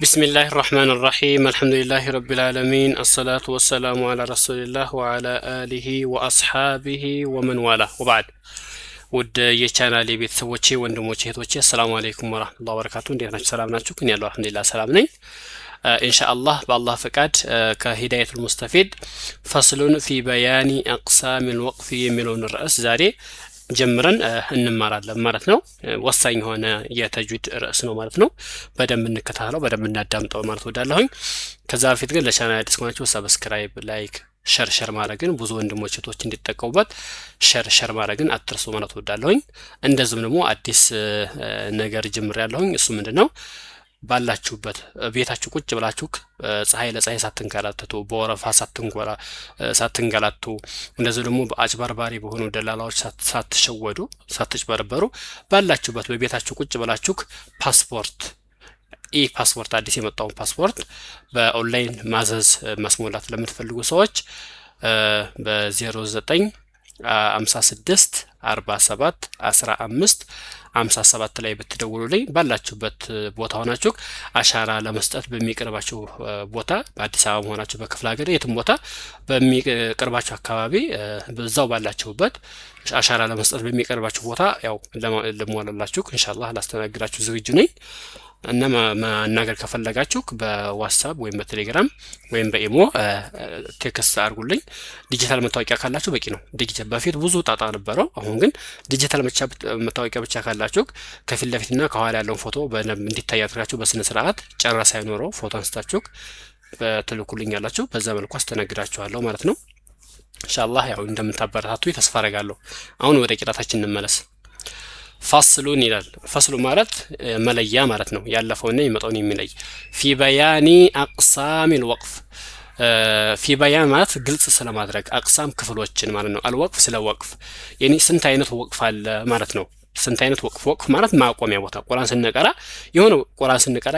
بسم الله الرحمن الرحيم الحمد لله رب العالمين الصلاة والسلام على رسول الله وعلى آله وأصحابه ومن والاه وبعد ود የቻናሌ ቤተሰቦቼ ወንድሞቼ እህቶቼ السلام عليكم ورحمة الله وبركاته እንዴት ናችሁ ሰላም ናችሁ ከኔ ያለው አልহামዱሊላህ ሰላም ነኝ ኢንሻአላህ በአላህ ፈቃድ ከሂዳየቱል ሙስተፊድ ፈስሉን ፊ በያኒ አቅሳም الوقف የሚለውን ርዕስ ዛሬ ጀምረን እንማራለን ማለት ነው ወሳኝ ሆነ የተጅዊድ ርዕስ ነው ማለት ነው በደንብ እንከታተለው በደንብ እናዳምጠው ማለት ወዳለሁኝ ከዛ በፊት ግን ለቻናል አዲስ ከሆናችሁ ሰብስክራይብ ላይክ ሸር ማድረግን ብዙ ወንድሞች እህቶች እንዲጠቀሙበት ሸር ማድረግን አትርሱ ማለት ወዳለሁኝ እንደዚህም ደግሞ አዲስ ነገር ጀምሬያለሁኝ እሱ ምንድነው ባላችሁበት ቤታችሁ ቁጭ ብላችሁ ፀሐይ ለፀሐይ ሳትንከራተቱ በወረፋ ሳትንገላቱ እንደዚህ ደግሞ በአጭበርባሪ በሆኑ ደላላዎች ሳትሸወዱ ሳትጭበረበሩ ባላችሁበት በቤታችሁ ቁጭ ብላችሁ ፓስፖርት አዲስ የመጣውን ፓስፖርት በኦንላይን ማዘዝ ማስሞላት ለምትፈልጉ ሰዎች በ09 56 47 15 57 ላይ ብትደውሉልኝ ባላችሁበት ቦታ ሆናችሁ አሻራ ለመስጠት በሚቀርባችሁ ቦታ በአዲስ አበባ ሆናችሁ በክፍለ ሀገር የትም ቦታ በሚቀርባችሁ አካባቢ በዛው ባላችሁበት አሻራ ለመስጠት በሚቀርባችሁ ቦታ ያው ለሞላላችሁ ኢንሻአላህ ላስተናግዳችሁ ዝግጁ ነኝ እና ማናገር ከፈለጋችሁ በዋትስአፕ ወይም በቴሌግራም ወይም በኢሞ ቴክስት አድርጉልኝ ዲጂታል መታወቂያ ካላችሁ በቂ ነው ዲጂታል በፊት ብዙ ጣጣ ነበረው አሁን ግን ዲጂታል መታወቂያ ብቻ ካላችሁ ከፊት ለፊትና ከኋላ ያለውን ፎቶ እንዲታይ አድርጋችሁ በስነ ስርዓት ጨረሳ አይኖረው ፎቶ አንስታችሁ በትልኩልኝ ያላችሁ በዛ መልኩ አስተናግዳችኋለሁ ማለት ነው ኢንሻአላህ ያው እንደምታበረታቱ ተስፋ አደርጋለሁ አሁን ወደ ቂራታችን እንመለስ فصلون ይላል ፈስሉ ማለት መለያ ማለት ነው ያለፈውና የመጣውን የሚለይ في بيان اقسام الوقف في بيان ማለት ግልጽ ስለማድረግ አቅሳም ክፍሎችን ማለት ነው الوقف ስለ ወቅፍ የኔ ስንት አይነት ወቅፍ አለ ማለት ነው ስንት አይነት ወቅፍ ማለት ማቆሚያ ቦታ ቁርአን ስንቀራ የሆነ ቁርአን ስንቀራ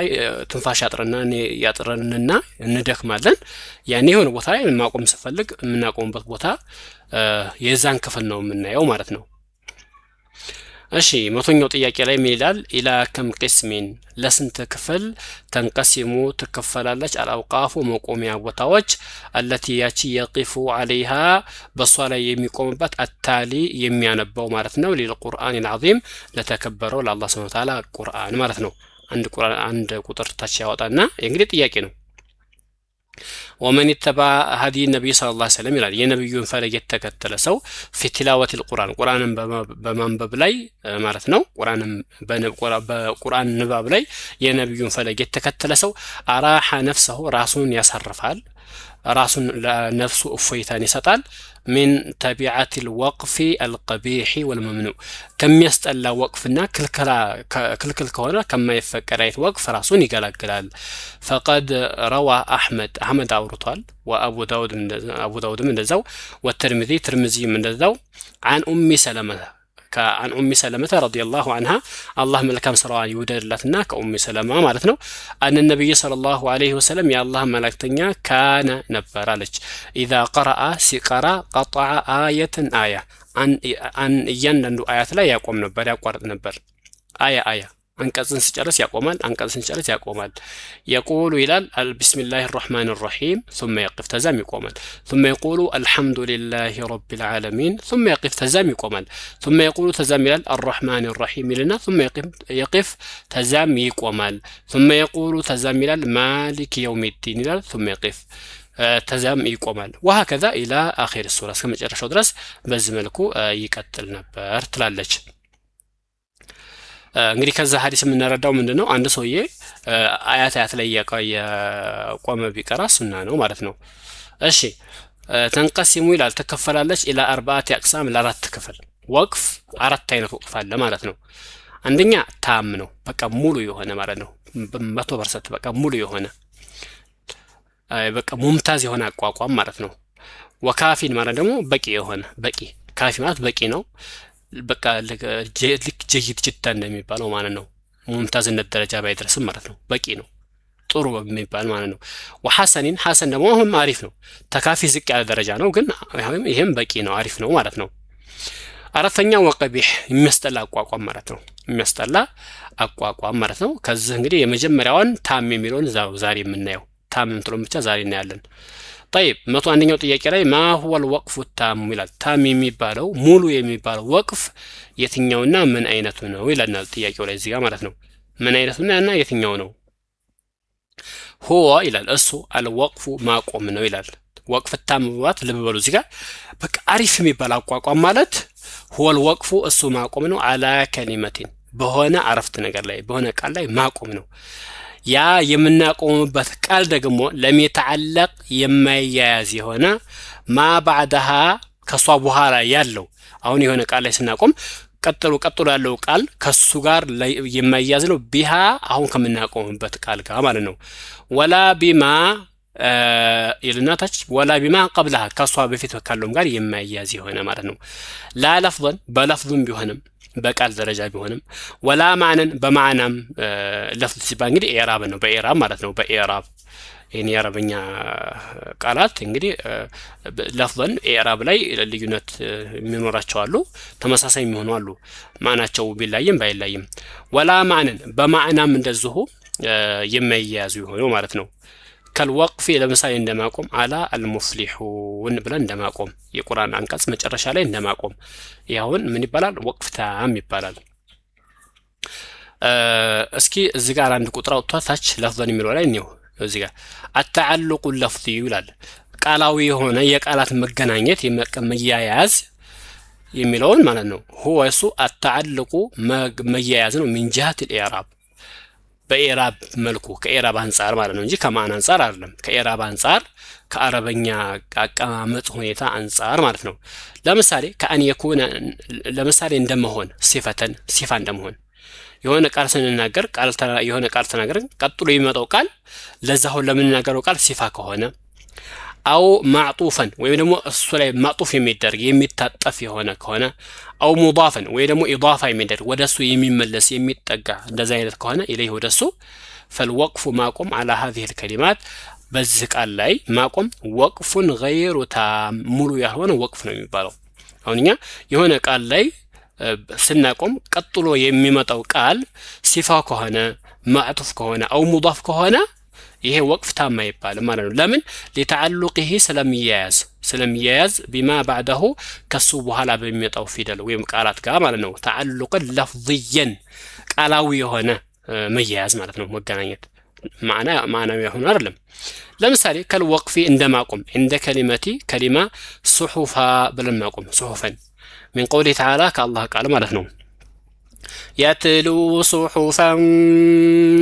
ትንፋሽ ያጥረንና እንደክማለን ያኔ የሆነ ቦታ ላይ ማቆም ስፈልግ የምናቆምበት ቦታ የዛን ክፍል ነው የምናየው ማለት ነው እሺ መቶኛው ጥያቄ ላይ ምን ይላል ኢላ ከም ቅስሚን ለስንት ክፍል ተንቀሲሙ ተከፈላለች አልአውቃፉ መቆሚያ ቦታዎች التي ያቺ يقف عليها በሷ ላይ የሚቆምበት አታሊ የሚያነባው ማለት ነው ለቁርአን العظيم ለተከበረው ለአላህ Subhanahu Wa Ta'ala ቁርአን ማለት ነው አንድ ቁጥር ታች ያወጣና እንግዲህ ጥያቄ ነው ومن اتبع هدي النبي صلى الله عليه وسلم ይላል የነብዩን ፈለግ የተከተለ ሰው في تلاوة القرآن ቁርአንን በማንበብ ላይ ማለት ነው በቁርአን ንባብ ላይ የነብዩን ፈለግ የተከተለ ሰው አራሐ ነፍሰሁ ራሱን ያሳርፋል ራሱን ለነፍሱ እፎይታን ይሰጣል من تبعات الوقف القبيح والممنوع كم يستلا وقفنا كلكل كونه كما يفكر ايت وقف راسون يقلقلال فقد روى احمد اورطال وابو داود من ذو والترمذي من ذو عن ام سلمة كعن ام سلمة رضي الله عنها الله ملكام سروا يودلتنا كأم سلمة معناتنا ان النبي صلى الله عليه وسلم يا الله ملكتنيا كان نبرالج اذا قرأ سقرا قطع آية عن يندو آيات لا يقوم نبر يقرأ نبر آية አንቀጽን ሲጨርስ ያቆማል አንቀጽን ሲጨርስ ያቆማል يقول ይላል بسم الله الرحمن الرحيم ثم يقف تزام يقومال ثم يقول الحمد لله رب العالمين ثم يقف تزام يقومال ثم يقول تزام ይላል الرحمن الرحيم لنا ثم يقف تزام يقومال ثم يقول تزام ይላል مالك يوم الدين ይላል ثم يقف تزام يقومال وهكذا الى اخر السوره እስከመጨረሻው ድረስ በዚህ መልኩ ይቀጥል ነበር ትላለች እንግዲህ ከዛ ሐዲስ የምንረዳው ምንድነው አንድ ሰውዬ አያት ላይ የቆመ ቢቀራ ሱና ነው ማለት ነው እሺ ተንቀሲሙ ይላል ተከፈላለች ኢላ አርባዓት አቅሳም ለአራት ክፍል ወቅፍ አራት አይነት ወቅፍ አለ ማለት ነው አንደኛ ታም ነው በቃ ሙሉ የሆነ ማለት ነው 100% በቃ ሙሉ የሆነ በቃ ሙምታዝ የሆነ አቋቋም ማለት ነው ወካፊን ማለት ደግሞ በቂ የሆነ በቂ ካፊ ማለት በቂ ነው በቃ ልክ ጀይድ ጅዳን እንደሚባለው ማለት ነው ሙምታዝነት ደረጃ ባይደርስም ማለት ነው በቂ ነው ጥሩ በሚባል ማለት ነው ወሐሰኒን ሐሰን ደግሞ አሪፍ ነው ተካፊ ዝቅ ያለ ደረጃ ነው ግን ይሄም በቂ ነው አሪፍ ነው ማለት ነው አራተኛው ወቀቢህ የሚያስጠላ አቋቋም ማለት ነው የሚያስጠላ አቋቋም ማለት ነው። ከዚህ እንግዲህ የመጀመሪያውን ታም የሚለውን ዛሬ የምናየው ታም የምትለውን ብቻ ዛሬ እናያለን። طيب 101ኛው ጥያቄ ላይ ما هو الوقف التام ይላል። ታም የሚባለው ሙሉ የሚባለው ወቅፍ የትኛውና ምን አይነቱ ነው ይላልናል ጥያቄው ላይ እዚህ ጋር ማለት ነው። ምን አይነቱና እና የትኛው ነው? هو ይላል እሱ አልወቅፉ ማቆም ነው ይላል። ወቅፍ ታም ማለት ልብ በሉ እዚህ ጋር በቃ አሪፍ የሚባል አቋቋም ማለት هو الوقف እሱ ማቆም ነው አላ ከሊመቲን በሆነ አረፍት ነገር ላይ በሆነ ቃል ላይ ማቆም ነው። ያ የምናቆምበት ቃል ደግሞ ለሚተዓለቅ የማይያያዝ የሆነ ማ ባዕደሃ ከሷ በኋላ ያለው አሁን የሆነ ቃል ላይ ስናቆም ቀጥሎ ያለው ቃል ከሱ ጋር የማይያዝ ነው ቢሃ አሁን ከምናቆምበት ቃል ጋር ማለት ነው። ወላ ቢማ ይልናታች ወላ ቢማ ቀብለሃ ከሷ በፊት ካለውም ጋር የማይያዝ የሆነ ማለት ነው። ላ ለፍዘን በለፍዙም ቢሆንም በቃል ደረጃ ቢሆንም ወላ ማዕነን በማዕናም ለፍዝ ሲባል እንግዲህ ኢዕራብ ነው በኢዕራብ ማለት ነው። በኢዕራብ ይሄን የአረበኛ ቃላት እንግዲህ ለፍዘን ኢዕራብ ላይ ልዩነት የሚኖራቸው አሉ፣ ተመሳሳይ የሚሆኑ አሉ፣ ማዕናቸው ቢላይም ባይላይም። ወላ ማዕነን በማዕናም እንደዚሁ የማይያዙ የሆነው ማለት ነው። ከልወቅፊ ለምሳሌ እንደማቆም አላ አልሙፍሊሑን ብለን እንደማቆም የቁርአን አንቀጽ መጨረሻ ላይ እንደማቆም ያውን ምን ይባላል? ወቅፍ ታም ይባላል። እስኪ እዚህ ጋር አንድ ቁጥር አውጥቷታች ለፍዘን የሚለው ላይ ነው። እዚህ ጋር አተዓልቁ ለፍዚ ይላል። ቃላዊ የሆነ የቃላት መገናኘት መያያዝ የሚለውን ማለት ነው። هو እሱ አተዓልቁ መያያዝ ነው ሚን ጂሃት الإعراب በኢዕራብ መልኩ ከኢዕራብ አንፃር ማለት ነው እንጂ ከማዕና አንፃር አይደለም። ከኢዕራብ አንፃር ከአረበኛ አቀማመጥ ሁኔታ አንፃር ማለት ነው። ለምሳሌ ከአን የኩነ ለምሳሌ እንደመሆን ሲፈተን ሲፋ እንደመሆን የሆነ ቃል ስንናገር የሆነ ቃል ተናገርን ቀጥሎ የሚመጣው ቃል ለዛው ለምንናገረው ቃል ሲፋ ከሆነ አው ማዕጡፈን ወይም ደግሞ እሱ ላይ ማዕጡፍ የሚደረግ የሚታጠፍ የሆነ ከሆነ አው ሙዳፈን ወይ ደግሞ ኢዳፋ የሚደረግ ወደሱ የሚመለስ የሚጠጋ እንደዛ አይነት ከሆነ ኢለይህ ወደሱ فالوقف ማቆም على هذه الكلمات በዚህ ቃል ላይ ማቆም ወቅፉን غير تام ሙሉ ያልሆነ ወቅፍ ነው የሚባለው። አሁንኛ የሆነ ቃል ላይ ስናቆም ቀጥሎ የሚመጣው ቃል ሲፋ ከሆነ ማዕጡፍ ከሆነ አው ሙዳፍ ከሆነ ይሄ ወቅፍ ታም አይባልም ማለት ነው። ለምን? ለተዓልቁህ ስለሚያያዝ ቢማ بعده ከሱ በኋላ በሚመጣው ፊደል ወይም ቃላት ጋር ማለት ነው። ተዓልቁ ለፍዝየን ቃላዊ የሆነ መያያዝ ማለት ነው። መገናኘት ማዕናዊ የሆነ አይደለም። ለምሳሌ ከልወቅፊ እንደማቆም እንደ ከሊማ ሱሑፋ ብለን ማቆም ሱሑፈን من قوله تعالى كالله قال ማለት ነው። يتلو صحفا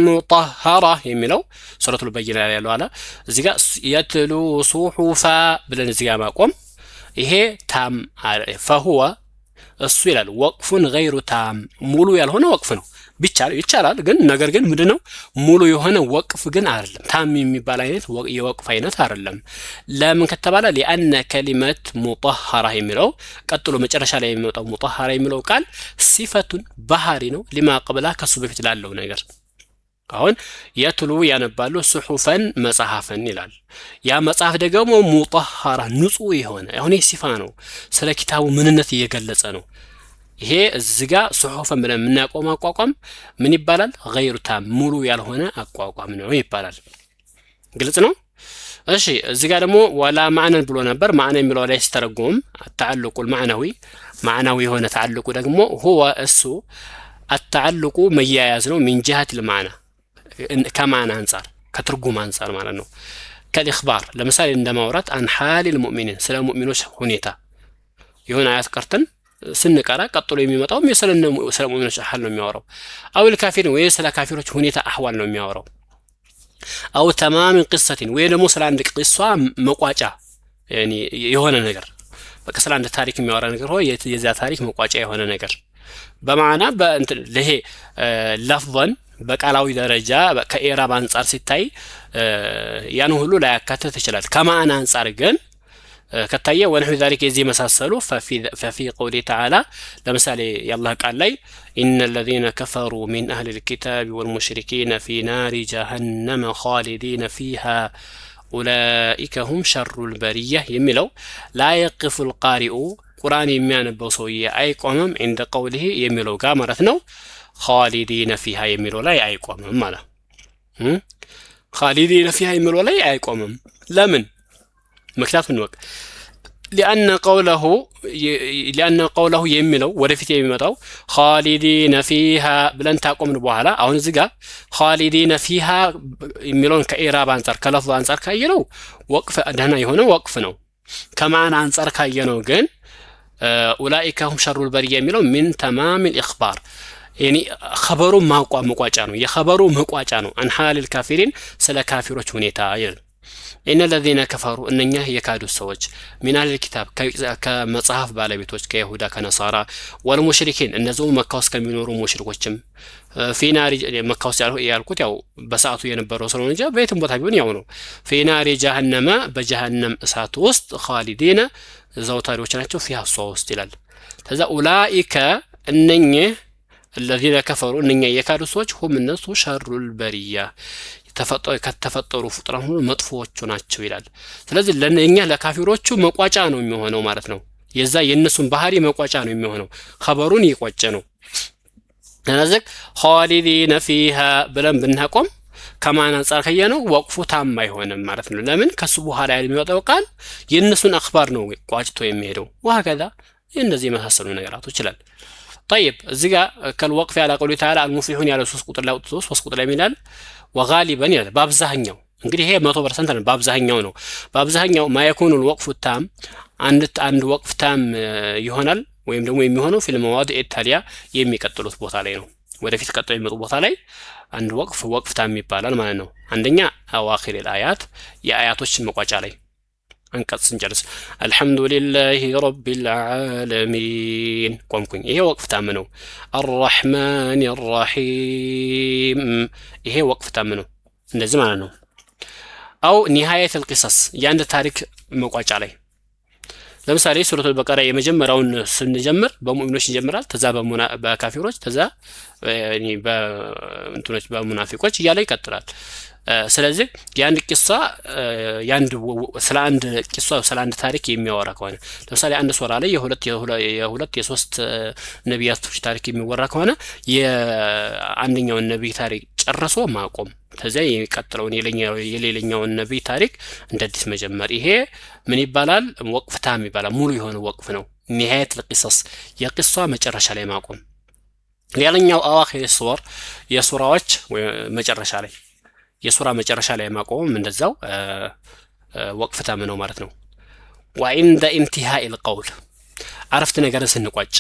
مطهرة የሚለው ሱረቱል በይና ላይ ያለው አለ እዚህ ጋር يتلو صحفا ብለን እዚህ ጋር ማቆም ይሄ ታም فهو እሱ ይላል ወቅፉን غير ታም ሙሉ ያልሆነ ወቅፍ ነው። ይቻላል ግን ነገር ግን ምንድነው ሙሉ የሆነ ወቅፍ ግን አይደለም። ታም የሚባል አይነት የወቅፍ አይነት አይደለም። ለምን ከተባለ لأن كلمة مطهرة የሚለው ቀጥሎ መጨረሻ ላይ የሚመጣው مطهرة የሚለው ቃል ሲፈቱን ባህሪ ነው لما قبلها ከሱ በፊት ላለው ነገር አሁን የትሉ ያነባሉ ሱሑፈን መጽሐፍን ይላል። ያ መጽሐፍ ደግሞ ሙጠሃራ ንጹህ የሆነ አሁን ይሄ ሲፋ ነው። ስለ ኪታቡ ምንነት እየገለጸ ነው። ይሄ እዚጋ ሱሑፈን ብለን የምናቆም አቋቋም ምን ይባላል? غير ታም ሙሉ ያልሆነ አቋቋም ነው ይባላል። ግልጽ ነው። እሺ እዚጋ ደግሞ ወላ ማዕነን ብሎ ነበር። ማዕነ የሚለው ላይ ሲተረጎም التعلق المعنوي ማዕናዊ የሆነ ተዓልቁ ደግሞ هو እሱ التعلق መያያዝ ነው من جهة المعنى ከማዕና አንፃር ከትርጉም አንፃር ማለት ነው። ከልእኽባር ለምሳሌ እንደማውራት አን ሐሊል ሙእሚኒን ስለ ሙእሚኖች ሁኔታ የሆነ አያት ቀርተን ስንቀራ ቀጥሎ የሚመጣው ስለ ሙእሚኖች ሐል ነው የሚያወራው። አው الكافرين ወይ ስለ ካፊሮች ሁኔታ አህዋል ነው የሚያወራው። አው ተማም ቅሰቲን ወይ ደግሞ ስለ አንድ ቅሷ መቋጫ ያኒ የሆነ ነገር በቃ ስለ አንድ ታሪክ የሚያወራ ነገር ሆይ የዛ ታሪክ መቋጫ የሆነ ነገር በማዕና ለሄ ለፍዘን በቃላዊ ደረጃ ከኢዕራብ አንፃር ሲታይ ያን ሁሉ ላይ ያካተተ ይችላል። ከማዕና አንፃር ግን ከታየ ወነሁ ذلك የዚህ መሳሰሉ ففي قوله تعالى ለምሳሌ የአላህ ቃል ላይ إن الذين كفروا من أهل الكتاب والمشركين في نار جهنم خالدين فيها أولئك هم شر البرية የሚለው لا يقف القارئ ቁርአን የሚያነበው ሰውዬ አይቆምም عند قوله የሚለው ጋር ማለት ነው። ኻሊዲነ ፊሃ የሚለው ላይ አይቆምም ማለት ኻሊዲነ ፊሃ የሚለው ላይ አይቆምም ለምን ምክንያቱም ነው لأن قوله የሚለው ወደፊት የሚመጣው ኻሊዲነ ፊሃ ብለን ታቆምን በኋላ አሁን እዚህ ጋር ኻሊዲነ ፊሃ የሚለውን ከኢራብ አንፃር ከለፍዙ አንፃር ካየነው ወቅፍ ደህና የሆነ ወቅፍ ነው ከማን አንፃር ካየነው ግን ኡላኢከ ሁም ሸሩል በሪያ የሚለው ምን ተማም الإخبار يعني خبሩ መቋጫ ነው የخبሩ መቋጫ ነው عن حال الكافرين ስለ ካፊሮች ሁኔታ ይላል إن الذين كفروا أنني يكادوا السوج من أهل الكتاب كمصحف بالبيتوج كيهودا كنصارى والمشركين النزوم مكاوس كمينورو مشركوچم في نار مكاوس يالكوت ያው በሰዓቱ የነበረው ሰው እንጂ በየትም ቦታ ቢሆን ያው ነው في نار جهنم بجهنم እሳት ውስጥ خالدين ዘውታሪዎች ናቸው فيها ሶስት ይላል ተዛ ኡላኢከ እነኚህ الذين كفروا እነኚህ የካዱ ሰዎች هم الناس شر البريه ከተፈጠሩ ፍጥረት ሁሉ መጥፎዎቹ ናቸው ይላል ስለዚህ ለኛ ለካፊሮቹ መቋጫ ነው የሚሆነው ማለት ነው የዛ የነሱን ባህሪ መቋጫ ነው የሚሆነው خبሩን ይቆጨ ነው ስለዚህ ኻሊዲነ ፊሃ ብለን ብናቆም ከማን አንፃር ከየነው ወቅፉ ታማ አይሆንም ማለት ነው ለምን ከሱ በኋላ የሚመጣው ቃል የነሱን አخبار ነው ቋጭቶ የሚሄደው وهكذا እንደዚህ መሳሰሉ ነገራቶች ይላል طيب እዚህ ጋር ከልወቅፍ ያለ قوله تعالى المفلحون ያለ 3 ቁጥር ላይ 3 ቁጥር ላይ ይላል وغالبا ይላል በአብዛኛው እንግዲህ ይሄ 100% ነው በአብዛኛው ነው በአብዛኛው ማይኩኑ الوقف التام አንድ ወቅፍ ታም ይሆናል ወይም ደግሞ የሚሆነው ፊልም መዋድ ኢታሊያ የሚቀጥሉት ቦታ ላይ ነው ወደፊት ቀጥሎ የሚመጡ ቦታ ላይ አንድ ወቅፍ ታም ይባላል ማለት ነው አንደኛ አዋኺር الآيات የአያቶች መቋጫ ላይ አንቀጽ እንጨርስ አልহামዱሊላሂ ረቢል ዓለሚን ቆምኩኝ ይሄ ወቅፍ ታም ነው الرحمن الرحيم ይሄ ወቅፍ ታም ነው እንደዚህ ማለት ነው አው نهاية القصص ያንድ ታሪክ መቋጫ ላይ ለምሳሌ ሱረቱል በቀራ የመጀመሪያውን ስንጀምር በሙእሚኖች ይጀምራል ተዛ በካፊሮች ተዛ በእንትኖች በሙናፊቆች እያለ ይቀጥላል ስለዚህ ያንድ ቂሷ ያንድ ስለ አንድ ታሪክ የሚያወራ ከሆነ ለምሳሌ አንድ ሱራ ላይ የሁለት የሶስት ነቢያቶች ታሪክ የሚወራ ከሆነ የአንደኛው ነብይ ታሪክ ጨርሶ ማቆም ተዛ የሚቀጥለውን የሌላኛውን ነብይ ታሪክ እንደዚህ መጀመር ይሄ ምን ይባላል ወቅፍ ታም ይባላል ሙሉ የሆነ ወቅፍ ነው نهاية القصص የቂሷ መጨረሻ ላይ ማቆም ሌላኛው አዋኺር ሱወር የሱራዎች መጨረሻ ላይ የሱራ መጨረሻ ላይ ማቆም እንደዛው ወቅፍ ታም ነው ማለት ነው وعند انتهاء القول عرفت ነገርን ስንቋጭ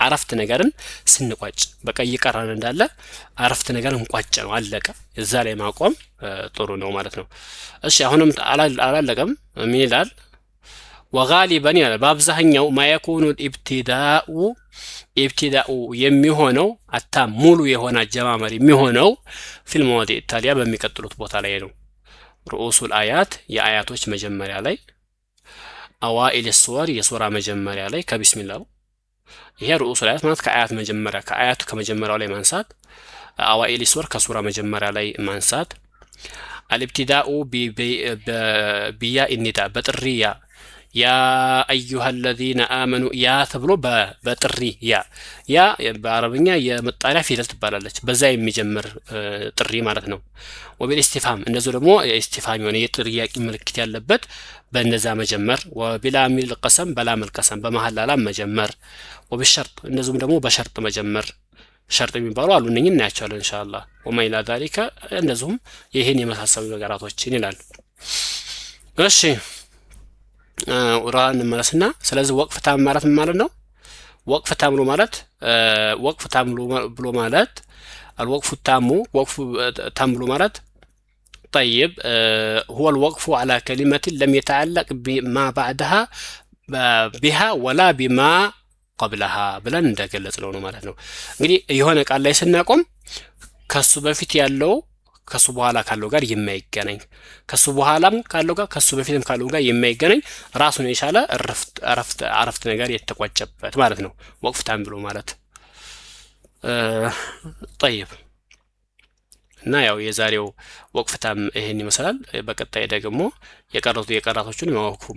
عرفت ነገርን ስንቋጭ በቃ ይቀራል እንዳለ عرفت ነገርን ቋጭ ነው አለቀ እዛ ላይ ማቆም ጥሩ ነው ማለት ነው እሺ አሁንም አላለቀም ምን ይላል وغالبا يعني በአብዛኛው ما يكون الابتداء የሚሆነው አታም ሙሉ የሆነ አጀማመር የሚሆነው ፊልም ወዲ ኢታሊያ በሚቀጥሉት ቦታ ላይ ነው رؤوس الآيات የአያቶች መጀመሪያ ላይ أوائل السور የሱራ መጀመሪያ ላይ ከቢስሚላህ ይሄ رؤوس الآيات ማለት ከአያት መጀመሪያ ከአያቱ ከመጀመሪያው ላይ ማንሳት أوائل السور ከሱራ መጀመሪያ ላይ ማንሳት الابتداء بياء النداء بطرية يا أيها الذين آمنوا يا تبلو بطري يا بعربية يا مطالع في ذات بالالج بزاي مجمر طري معناته وبالاستفهام እንደዚህ ደግሞ استفهام የሆነ የጥያቄ ምልክት ያለበት በእነዛ መጀመር وبلا من القسم بلا من القسم በመሐላላ መጀመር وبالشرط እንደዚህም ደግሞ በሸርጥ መጀመር ሸርጥ የሚባሉ አሉ እነኚህ እናያቸዋለን ኢንሻአላህ وما الى ذلك እንደዚህም ይሄን የመሳሰሉ ነገራቶችን ይላል እሺ ቁርአን ማለትና ስለዚህ ወቅፍ ታም ማለት ነው ወቅፍ ታም ብሎ ማለት الوقف التام وقف تام ብሎ ማለት طيب هو الوقف على كلمة لم يتعلق بما بعدها بها ولا بما قبلها ብለን እንደገለጽነው ነው ማለት ነው እንግዲህ የሆነ ቃል ላይ ስናቆም ከሱ በፊት ያለው ከሱ በኋላ ካለው ጋር የማይገናኝ ከሱ በኋላም ካለው ጋር ከሱ በፊትም ካለው ጋር የማይገናኝ ራሱን የቻለ አረፍት ነገር የተቋጨበት ማለት ነው ወቅፍ ታም ብሎ ማለት طيب እና ያው የዛሬው ወቅፍታም ይሄን ይመስላል። በቀጣይ ደግሞ የቀራቶቹን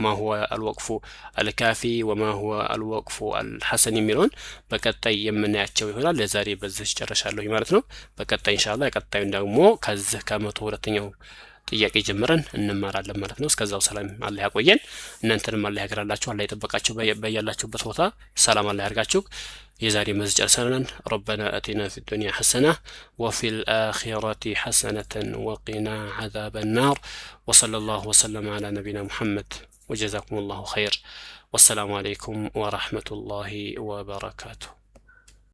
ማ ሁወ አልወቅፉ አልካፊ ወማ ሁወ አልወቅፉ አልሐሰን የሚለውን በቀጣይ የምናያቸው ይሆናል። ለዛሬ በዚህ ጨርሻለሁ ማለት ነው። በቀጣይ ኢንሻአላህ የቀጣዩን ደግሞ ከዚህ ከ102ኛው ጥያቄ ጀምረን እንማራለን ማለት ነው። እስከዛው ሰላም አላህ ያቆየን። እናንተንም አላህ ያግራላችሁ፣ አላህ ይጠብቃችሁ። በያላችሁበት ቦታ ሰላም አላህ ያርጋችሁ። የዛሬ መዝ ጨርሰናል። ረበና አቲና ፊ ዱንያ ሐሰና ወፊ ልአኺረቲ ሐሰነተን ወቂና ዐዛበ ናር ወሰለላሁ ወሰለም ዐላ ነቢና ሙሐመድ ወጀዛኩም ላሁ ኸይር። ወሰላሙ አለይኩም ወረሕመቱላሂ ወበረካቱሁ።